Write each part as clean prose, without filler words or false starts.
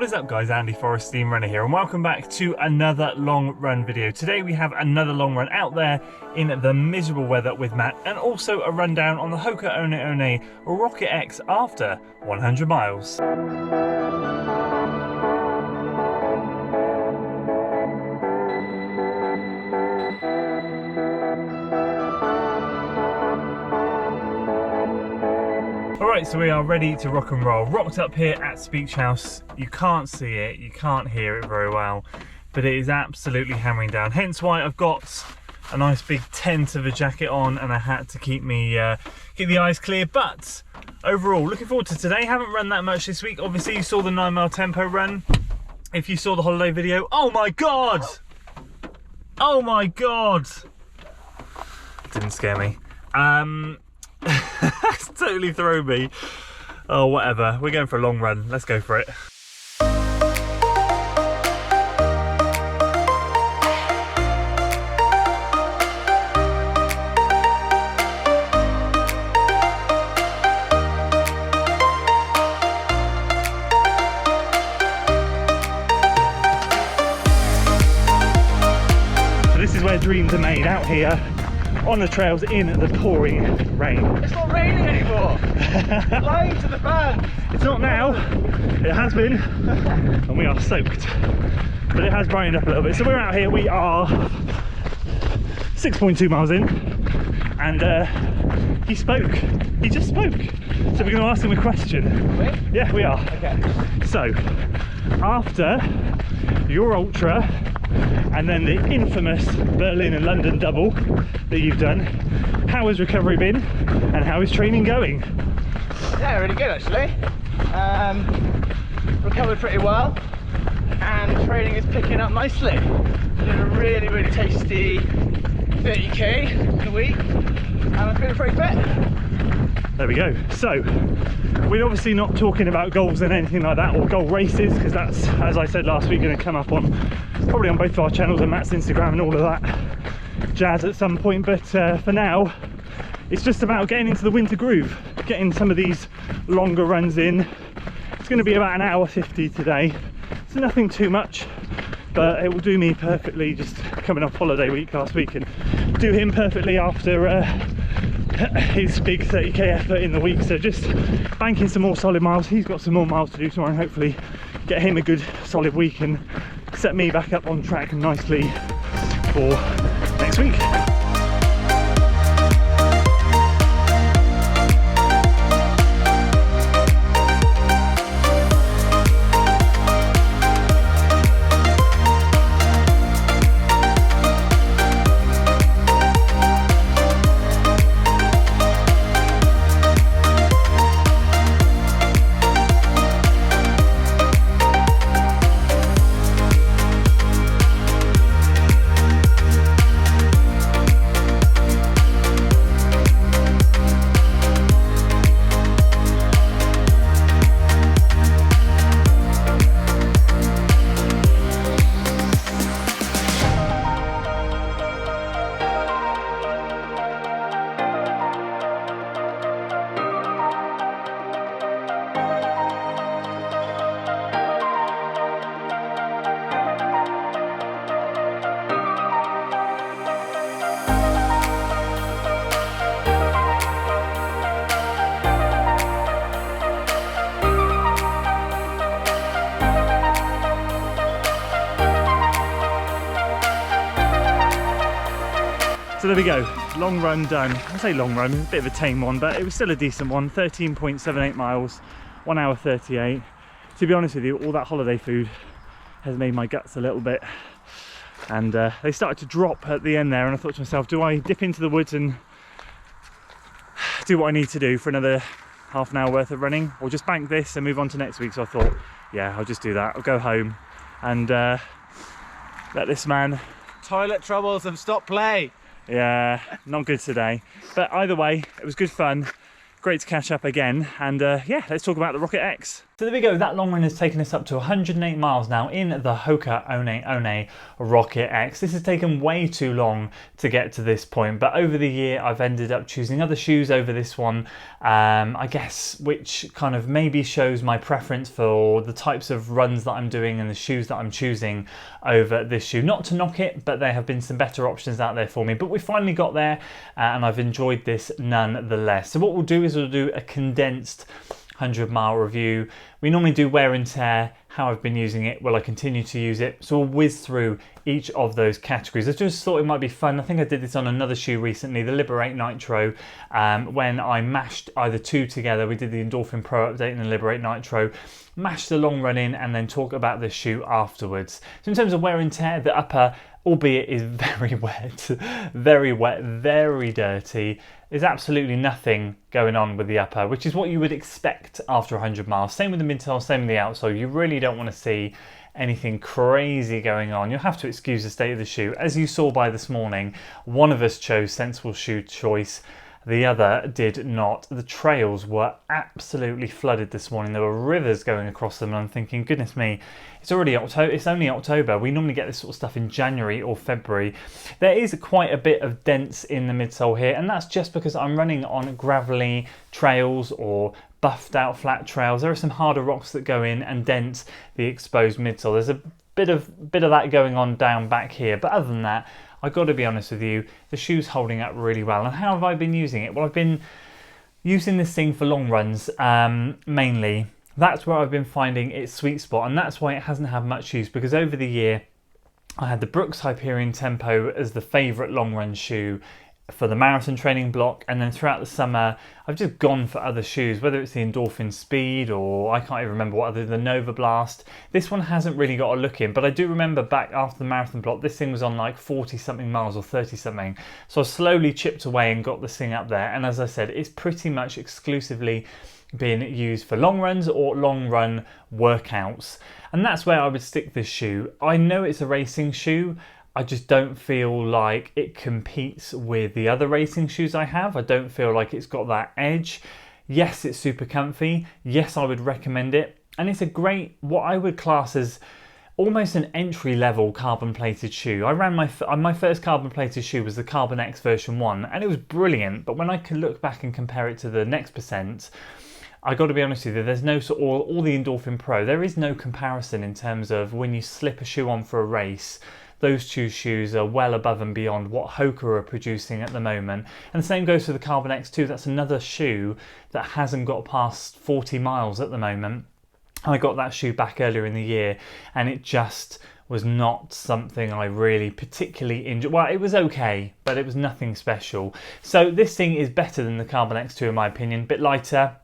What is up guys, Andy Forrest, Steam Runner here, and welcome back to another long run video. Today we have another long run out there in the miserable weather with Matt, and also a rundown on the Hoka One One Rocket X after 100 miles. Alright, so we are ready to rock and roll. Rocked up here at Speech House. You can't see it, you can't hear it very well, but it is absolutely hammering down. Hence why I've got a nice big tent of a jacket on and a hat to keep me keep the eyes clear. But overall, looking forward to today. Haven't run that much this week. Obviously you saw the 9 mile tempo run. If you saw the holiday video, oh my god! Oh my god! Didn't scare me. It's totally thrown me. Oh, whatever. We're going for a long run. Let's go for it. So this is where dreams are made, out here on the trails in the pouring rain. It's not raining anymore. Lying to the fan. It's not now. It has been, and we are soaked. But it has brightened up a little bit. So we're out here. We are 6.2 miles in, and he spoke. He just spoke. So we're going to ask him a question. Wait? Yeah, we are. Okay. So after your ultra, and then the infamous Berlin and London double that you've done, how has recovery been and how is training going? Yeah, really good actually. Recovered pretty well and training is picking up nicely. Did a really tasty 30k in a week and I'm feeling pretty fit. There we go. So we're obviously not talking about goals and anything like that, or goal races, because that's, as I said last week, going to come up on probably on both of our channels and Matt's Instagram and all of that jazz at some point. But for now it's just about getting into the winter groove, getting some of these longer runs in. It's going to be about an hour 50 today, so nothing too much, but it will do me perfectly, just coming off holiday week last week, and do him perfectly after his big 30k effort in the week. So just banking some more solid miles. He's got some more miles to do tomorrow, and hopefully get him a good solid week and set me back up on track nicely for next week. So there we go, long run done. I say long run, a bit of a tame one, but it was still a decent one. 13.78 miles, 1 hour 38. To be honest with you, all that holiday food has made my guts a little bit, and they started to drop at the end there, and I thought to myself, do I dip into the woods and do what I need to do for another half an hour worth of running, or just bank this and move on to next week? So I thought, yeah, I'll just do that. I'll go home and let this man... Toilet troubles have stopped play. Yeah, not good today, but either way it was good fun, great to catch up again, and yeah, let's talk about the Rocket X. So there we go, that long run has taken us up to 108 miles now in the Hoka One Rocket X. This has taken way too long to get to this point, but over the year I've ended up choosing other shoes over this one, I guess, which kind of maybe shows my preference for the types of runs that I'm doing and the shoes that I'm choosing over this shoe. Not to knock it, but there have been some better options out there for me, but we finally got there and I've enjoyed this nonetheless. So what we'll do is we'll do a condensed 100-mile review. We normally do wear and tear, how I've been using it, will I continue to use it? So we'll whiz through each of those categories. I just thought it might be fun. I think I did this on another shoe recently, the Liberate Nitro, when I mashed either two together. We did the Endorphin Pro update and the Liberate Nitro, mashed the long run in and then talk about the shoe afterwards. So in terms of wear and tear, the upper, albeit is very wet, very dirty. There's absolutely nothing going on with the upper, which is what you would expect after 100 miles. Same with the midsole, same with the outsole. You really don't want to see anything crazy going on. You'll have to excuse the state of the shoe. As you saw by this morning, one of us chose sensible shoe choice, the other did not. The trails were absolutely flooded this morning. There were rivers going across them and I'm thinking, goodness me, it's already October. It's only October. We normally get this sort of stuff in January or February. There is quite a bit of dents in the midsole here, and that's just because I'm running on gravelly trails or buffed out flat trails. There are some harder rocks that go in and dent the exposed midsole. There's a bit of that going on down back here, but other than that, I've got to be honest with you, the shoe's holding up really well. And how have I been using it? Well, I've been using this thing for long runs, mainly. That's where I've been finding its sweet spot, and that's why it hasn't had much use, because over the year I had the Brooks Hyperion Tempo as the favourite long run shoe for the marathon training block, and then throughout the summer I've just gone for other shoes, whether it's the Endorphin Speed or I can't even remember what other, the Nova Blast. This one hasn't really got a look in, but I do remember back after the marathon block this thing was on like 40 something miles or 30 something, so I slowly chipped away and got this thing up there, and as I said, it's pretty much exclusively been used for long runs or long run workouts, and that's where I would stick this shoe. I know it's a racing shoe, I just don't feel like it competes with the other racing shoes I have. I don't feel like it's got that edge. Yes, it's super comfy. Yes, I would recommend it. And it's a great, what I would class as almost an entry-level carbon-plated shoe. I ran my first carbon-plated shoe was the Carbon X version 1, and it was brilliant. But when I can look back and compare it to the next percent, I got to be honest with you, there's no sort of, or the Endorphin Pro, there is no comparison in terms of when you slip a shoe on for a race. Those two shoes are well above and beyond what Hoka are producing at the moment. And the same goes for the Carbon X2. That's another shoe that hasn't got past 40 miles at the moment. I got that shoe back earlier in the year and it just was not something I really particularly enjoyed. Well, it was okay, but it was nothing special. So this thing is better than the Carbon X2 in my opinion. Bit lighter,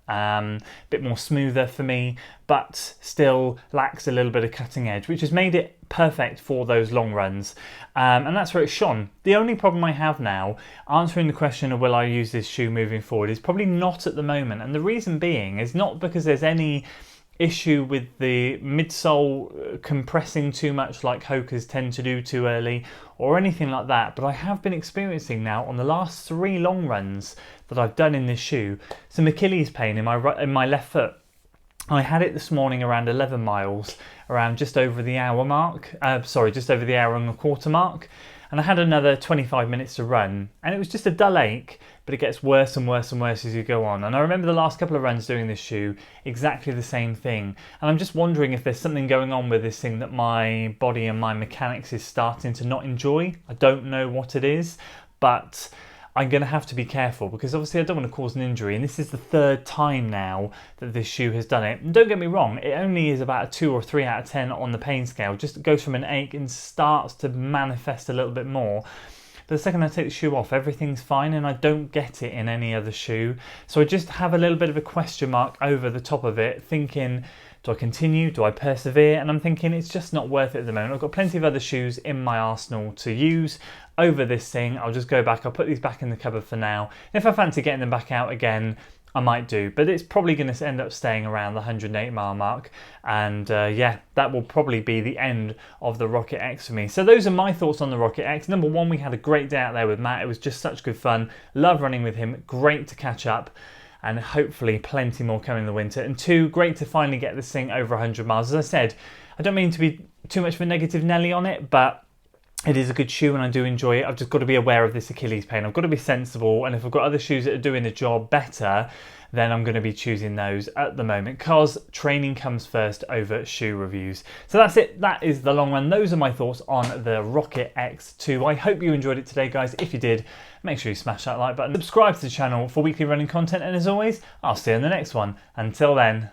bit more smoother for me, but still lacks a little bit of cutting edge, which has made it perfect for those long runs. And that's where it's shone. The only problem I have now, answering the question of will I use this shoe moving forward, is probably not at the moment. And the reason being is not because there's any issue with the midsole compressing too much like Hokas tend to do too early or anything like that, but I have been experiencing now on the last 3 long runs that I've done in this shoe some Achilles pain in my left foot. I had it this morning around 11 miles, around just over the hour mark, just over the hour and a quarter mark, and I had another 25 minutes to run, and it was just a dull ache, but it gets worse and worse and worse as you go on. And I remember the last couple of runs doing this shoe, exactly the same thing. And I'm just wondering if there's something going on with this thing that my body and my mechanics is starting to not enjoy. I don't know what it is, but I'm going to have to be careful because obviously I don't want to cause an injury, and this is the 3rd time now that this shoe has done it. And don't get me wrong, it only is about a 2 or 3 out of 10 on the pain scale. Just goes from an ache and starts to manifest a little bit more. But the second I take the shoe off, everything's fine, and I don't get it in any other shoe. So I just have a little bit of a question mark over the top of it, thinking, do I continue? Do I persevere? And I'm thinking it's just not worth it at the moment. I've got plenty of other shoes in my arsenal to use over this thing. I'll just go back. I'll put these back in the cupboard for now. And if I fancy getting them back out again, I might do, but it's probably going to end up staying around the 108 mile mark, and yeah, that will probably be the end of the Rocket X for me. So those are my thoughts on the Rocket X. Number one, we had a great day out there with Matt. It was just such good fun. Love running with him. Great to catch up. and hopefully plenty more coming in the winter. And 2, great to finally get this thing over 100 miles. As I said, I don't mean to be too much of a negative Nelly on it, but it is a good shoe and I do enjoy it. I've just got to be aware of this Achilles pain. I've got to be sensible, and if I've got other shoes that are doing the job better, then I'm going to be choosing those at the moment, because training comes first over shoe reviews. So that's it. That is the long run. Those are my thoughts on the Rocket X2. I hope you enjoyed it today, guys. If you did, make sure you smash that like button. Subscribe to the channel for weekly running content. And as always, I'll see you in the next one. Until then.